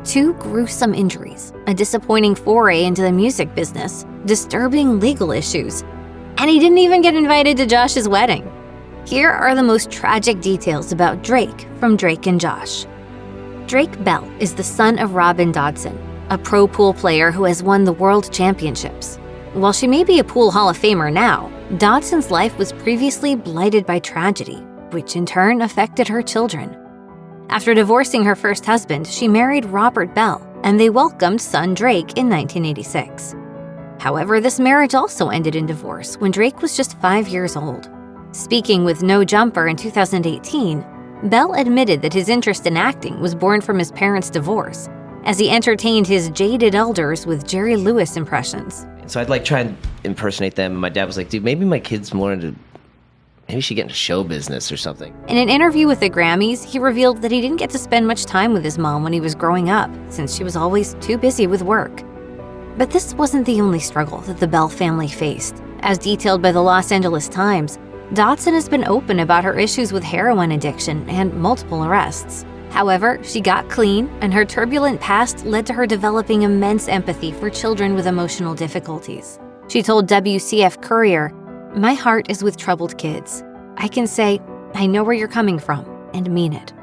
2 gruesome injuries, a disappointing foray into the music business, disturbing legal issues, and he didn't even get invited to Josh's wedding. Here are the most tragic details about Drake from Drake and Josh. Drake Bell is the son of Robin Dodson, a pro pool player who has won the world championships. While she may be a pool Hall of Famer now, Dodson's life was previously blighted by tragedy, which in turn affected her children. After divorcing her first husband, she married Robert Bell, and they welcomed son Drake in 1986. However, this marriage also ended in divorce when Drake was just 5 years old. Speaking with No Jumper in 2018, Bell admitted that his interest in acting was born from his parents' divorce, as he entertained his jaded elders with Jerry Lewis impressions. So I'd try and impersonate them, and my dad was like, dude, maybe my kid's more into, maybe she get into show business or something. In an interview with the Grammys, he revealed that he didn't get to spend much time with his mom when he was growing up, since she was always too busy with work. But this wasn't the only struggle that the Bell family faced. As detailed by the Los Angeles Times, Dodson has been open about her issues with heroin addiction and multiple arrests. However, she got clean, and her turbulent past led to her developing immense empathy for children with emotional difficulties. She told WCF Courier, "My heart is with troubled kids. I can say, I know where you're coming from, and mean it."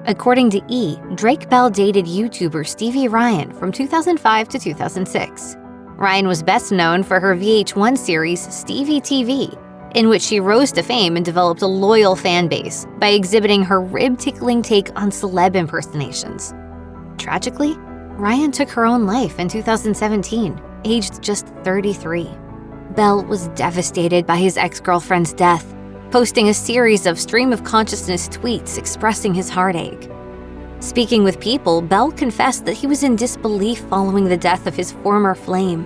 According to E!, Drake Bell dated YouTuber Stevie Ryan from 2005 to 2006. Ryan was best known for her VH1 series Stevie TV, in which she rose to fame and developed a loyal fan base by exhibiting her rib-tickling take on celeb impersonations. Tragically, Ryan took her own life in 2017, aged just 33. Bell was devastated by his ex-girlfriend's death, posting a series of stream-of-consciousness tweets expressing his heartache. Speaking with People, Bell confessed that he was in disbelief following the death of his former flame.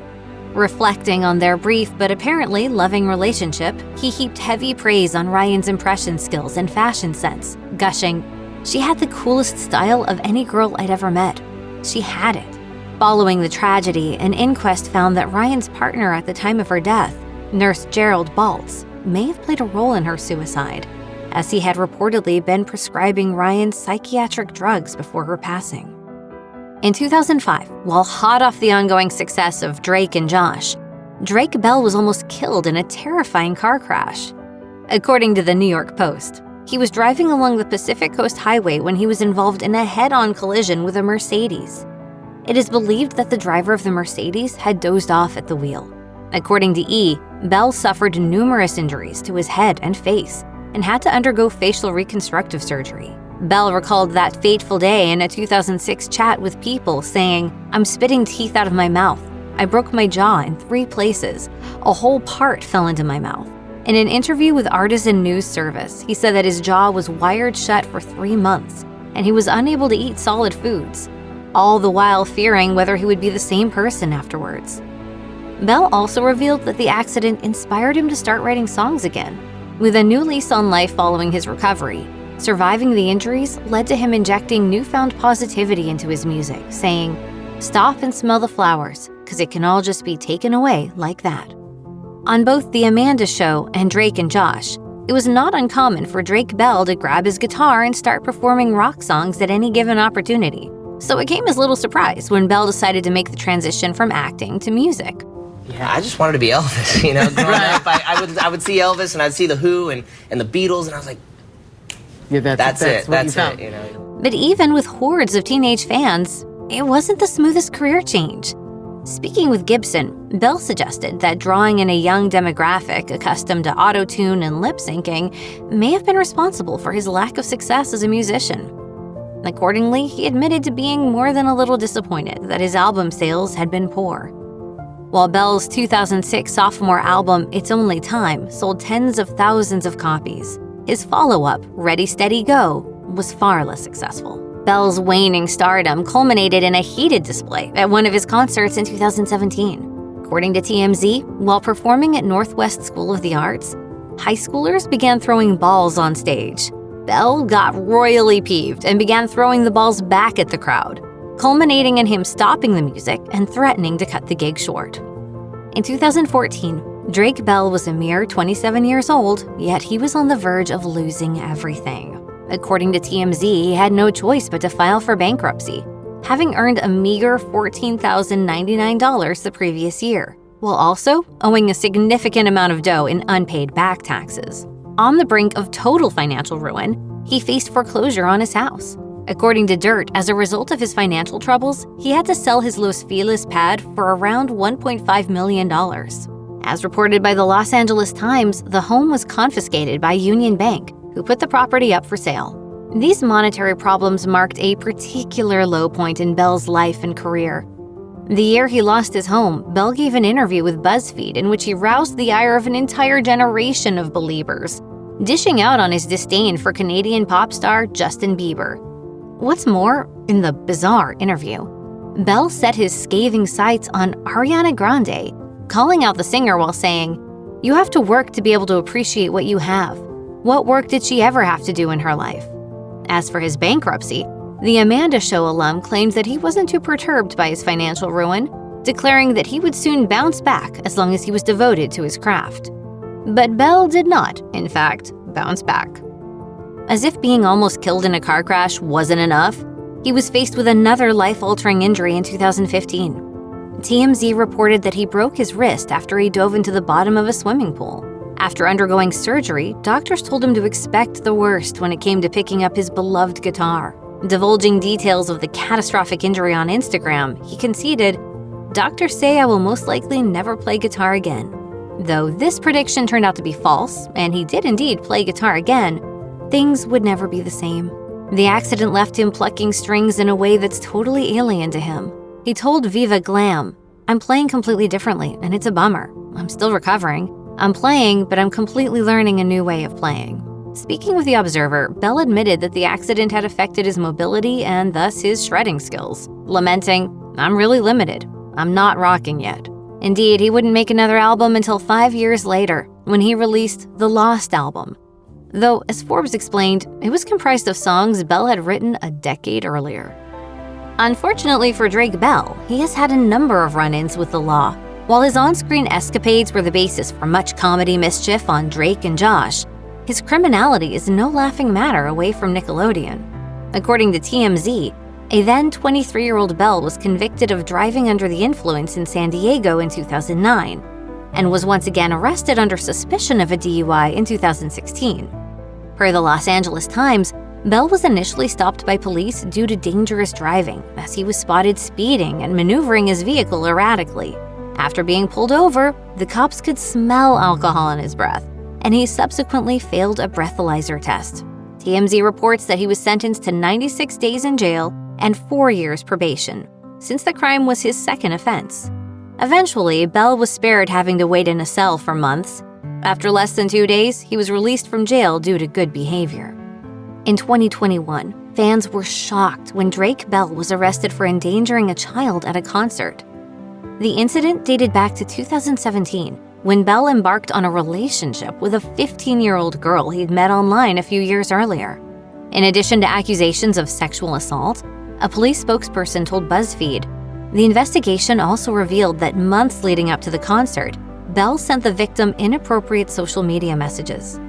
Reflecting on their brief but apparently loving relationship, he heaped heavy praise on Ryan's impression skills and fashion sense, gushing, "She had the coolest style of any girl I'd ever met. She had it." Following the tragedy, an inquest found that Ryan's partner at the time of her death, nurse Gerald Baltz, may have played a role in her suicide, as he had reportedly been prescribing Ryan psychiatric drugs before her passing. In 2005, while hot off the ongoing success of Drake and Josh, Drake Bell was almost killed in a terrifying car crash. According to the New York Post, he was driving along the Pacific Coast Highway when he was involved in a head-on collision with a Mercedes. It is believed that the driver of the Mercedes had dozed off at the wheel. According to E!, Bell suffered numerous injuries to his head and face and had to undergo facial reconstructive surgery. Bell recalled that fateful day in a 2006 chat with People, saying, "I'm spitting teeth out of my mouth. I broke my jaw in 3 places. A whole part fell into my mouth." In an interview with Artisan News Service, he said that his jaw was wired shut for 3 months, and he was unable to eat solid foods, all the while fearing whether he would be the same person afterwards. Bell also revealed that the accident inspired him to start writing songs again. With a new lease on life following his recovery, surviving the injuries led to him injecting newfound positivity into his music, saying, "Stop and smell the flowers, 'cause it can all just be taken away like that." On both The Amanda Show and Drake and Josh, it was not uncommon for Drake Bell to grab his guitar and start performing rock songs at any given opportunity. So it came as little surprise when Bell decided to make the transition from acting to music. Yeah, I just wanted to be Elvis, you know. Growing up, I would see Elvis and I'd see The Who and the Beatles, and I was like, yeah, that's it, you know. But even with hordes of teenage fans, it wasn't the smoothest career change. Speaking with Gibson, Bell suggested that drawing in a young demographic accustomed to auto-tune and lip-syncing may have been responsible for his lack of success as a musician. Accordingly, he admitted to being more than a little disappointed that his album sales had been poor. While Bell's 2006 sophomore album, It's Only Time, sold tens of thousands of copies, his follow-up, Ready, Steady, Go, was far less successful. Bell's waning stardom culminated in a heated display at one of his concerts in 2017. According to TMZ, while performing at Northwest School of the Arts, high schoolers began throwing balls on stage. Bell got royally peeved and began throwing the balls back at the crowd, culminating in him stopping the music and threatening to cut the gig short. In 2014, Drake Bell was a mere 27 years old, yet he was on the verge of losing everything. According to TMZ, he had no choice but to file for bankruptcy. having earned a meager $14,099 the previous year, while also owing a significant amount of dough in unpaid back taxes. On the brink of total financial ruin, he faced foreclosure on his house. According to Dirt, as a result of his financial troubles, he had to sell his Los Feliz pad for around $1.5 million. As reported by the Los Angeles Times, the home was confiscated by Union Bank, who put the property up for sale. These monetary problems marked a particular low point in Bell's life and career. The year he lost his home, Bell gave an interview with BuzzFeed in which he roused the ire of an entire generation of Beliebers, dishing out on his disdain for Canadian pop star Justin Bieber. What's more, in the bizarre interview, Bell set his scathing sights on Ariana Grande, calling out the singer while saying, "You have to work to be able to appreciate what you have. What work did she ever have to do in her life?" As for his bankruptcy, the Amanda Show alum claimed that he wasn't too perturbed by his financial ruin, declaring that he would soon bounce back as long as he was devoted to his craft. But Bell did not, in fact, bounce back. As if being almost killed in a car crash wasn't enough, he was faced with another life-altering injury in 2015. TMZ reported that he broke his wrist after he dove into the bottom of a swimming pool. After undergoing surgery, doctors told him to expect the worst when it came to picking up his beloved guitar. Divulging details of the catastrophic injury on Instagram, he conceded, "Doctors say I will most likely never play guitar again." Though this prediction turned out to be false, and he did indeed play guitar again, things would never be the same. The accident left him plucking strings in a way that's totally alien to him. He told Viva Glam, "I'm playing completely differently, and it's a bummer. I'm still recovering. I'm playing, but I'm completely learning a new way of playing." Speaking with The Observer, Bell admitted that the accident had affected his mobility and thus his shredding skills, lamenting, "I'm really limited. I'm not rocking yet." Indeed, he wouldn't make another album until 5 years later, when he released the Lost album. Though, as Forbes explained, it was comprised of songs Bell had written a decade earlier. Unfortunately for Drake Bell, he has had a number of run-ins with the law. While his on-screen escapades were the basis for much comedy mischief on Drake and Josh, his criminality is no laughing matter away from Nickelodeon. According to TMZ, a then 23-year-old Bell was convicted of driving under the influence in San Diego in 2009, and was once again arrested under suspicion of a DUI in 2016. Per the Los Angeles Times, Bell was initially stopped by police due to dangerous driving, as he was spotted speeding and maneuvering his vehicle erratically. After being pulled over, the cops could smell alcohol in his breath, and he subsequently failed a breathalyzer test. TMZ reports that he was sentenced to 96 days in jail and 4 years probation, since the crime was his second offense. Eventually, Bell was spared having to wait in a cell for months. After less than 2 days, he was released from jail due to good behavior. In 2021, fans were shocked when Drake Bell was arrested for endangering a child at a concert. The incident dated back to 2017, when Bell embarked on a relationship with a 15-year-old girl he'd met online a few years earlier. In addition to accusations of sexual assault, a police spokesperson told BuzzFeed, the investigation also revealed that months leading up to the concert, Bell sent the victim inappropriate social media messages.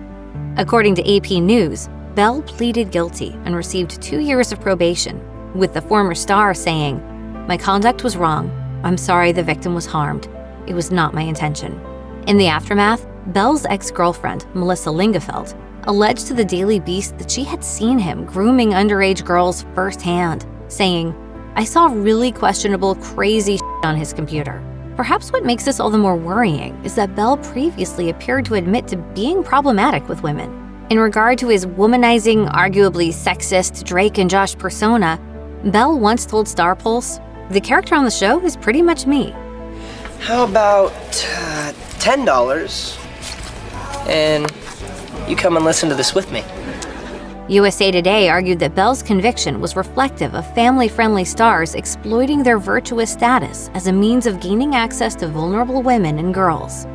According to AP News, Bell pleaded guilty and received 2 years of probation, with the former star saying, "My conduct was wrong. I'm sorry the victim was harmed. It was not my intention." In the aftermath, Bell's ex-girlfriend, Melissa Lingefeld, alleged to the Daily Beast that she had seen him grooming underage girls firsthand, saying, "I saw really questionable, crazy shit on his computer." Perhaps what makes this all the more worrying is that Bell previously appeared to admit to being problematic with women. In regard to his womanizing, arguably sexist Drake and Josh persona, Bell once told Star Pulse, "The character on the show is pretty much me." How about $10 and you come and listen to this with me? USA Today argued that Bell's conviction was reflective of family-friendly stars exploiting their virtuous status as a means of gaining access to vulnerable women and girls.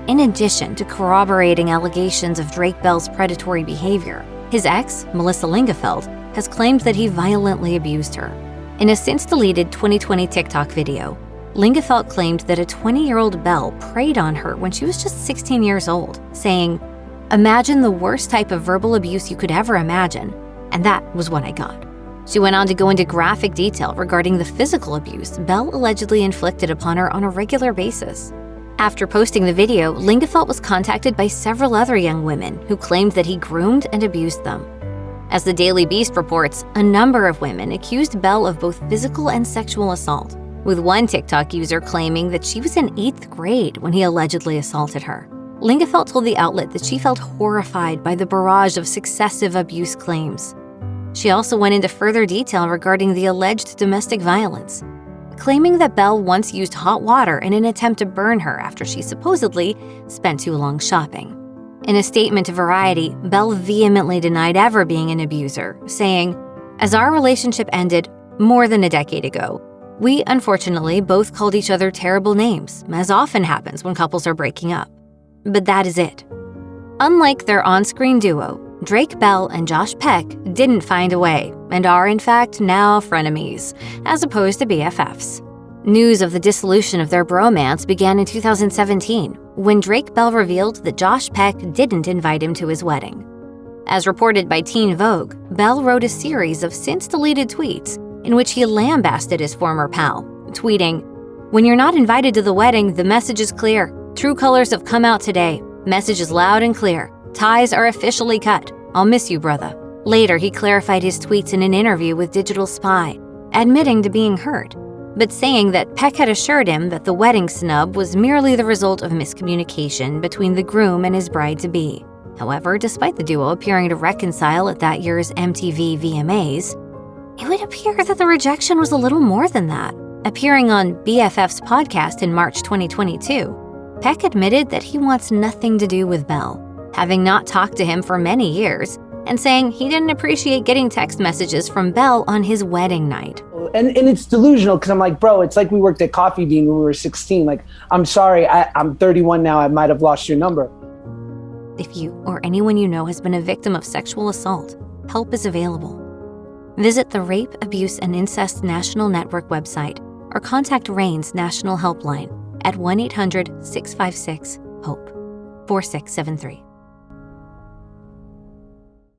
In addition to corroborating allegations of Drake Bell's predatory behavior, his ex, Melissa Lingefeld, has claimed that he violently abused her. In a since-deleted 2020 TikTok video, Lingefeld claimed that a 20-year-old Bell preyed on her when she was just 16 years old, saying, "Imagine the worst type of verbal abuse you could ever imagine, and that was what I got." She went on to go into graphic detail regarding the physical abuse Belle allegedly inflicted upon her on a regular basis. After posting the video, Lingefelt was contacted by several other young women who claimed that he groomed and abused them. As the Daily Beast reports, a number of women accused Belle of both physical and sexual assault, with one TikTok user claiming that she was in 8th grade when he allegedly assaulted her. Lingefelt told the outlet that she felt horrified by the barrage of successive abuse claims. She also went into further detail regarding the alleged domestic violence, claiming that Belle once used hot water in an attempt to burn her after she supposedly spent too long shopping. In a statement to Variety, Belle vehemently denied ever being an abuser, saying, "As our relationship ended more than a decade ago, we unfortunately both called each other terrible names, as often happens when couples are breaking up. But that is it." Unlike their on-screen duo, Drake Bell and Josh Peck didn't find a way and are in fact now frenemies, as opposed to BFFs. News of the dissolution of their bromance began in 2017, when Drake Bell revealed that Josh Peck didn't invite him to his wedding. As reported by Teen Vogue, Bell wrote a series of since-deleted tweets in which he lambasted his former pal, tweeting, "When you're not invited to the wedding, the message is clear. True colors have come out today. Message is loud and clear. Ties are officially cut. I'll miss you, brother." Later, he clarified his tweets in an interview with Digital Spy, admitting to being hurt, but saying that Peck had assured him that the wedding snub was merely the result of miscommunication between the groom and his bride-to-be. However, despite the duo appearing to reconcile at that year's MTV VMAs, it would appear that the rejection was a little more than that. Appearing on BFF's podcast in March 2022, Peck admitted that he wants nothing to do with Bell, having not talked to him for many years, and saying he didn't appreciate getting text messages from Bell on his wedding night. And it's delusional because I'm like, bro, it's like we worked at Coffee Bean when we were 16. Like, I'm sorry, I'm 31 now. I might have lost your number. If you or anyone you know has been a victim of sexual assault, help is available. Visit the Rape, Abuse, and Incest National Network website or contact RAIN's National Helpline at 1-800-656-HOPE 4673.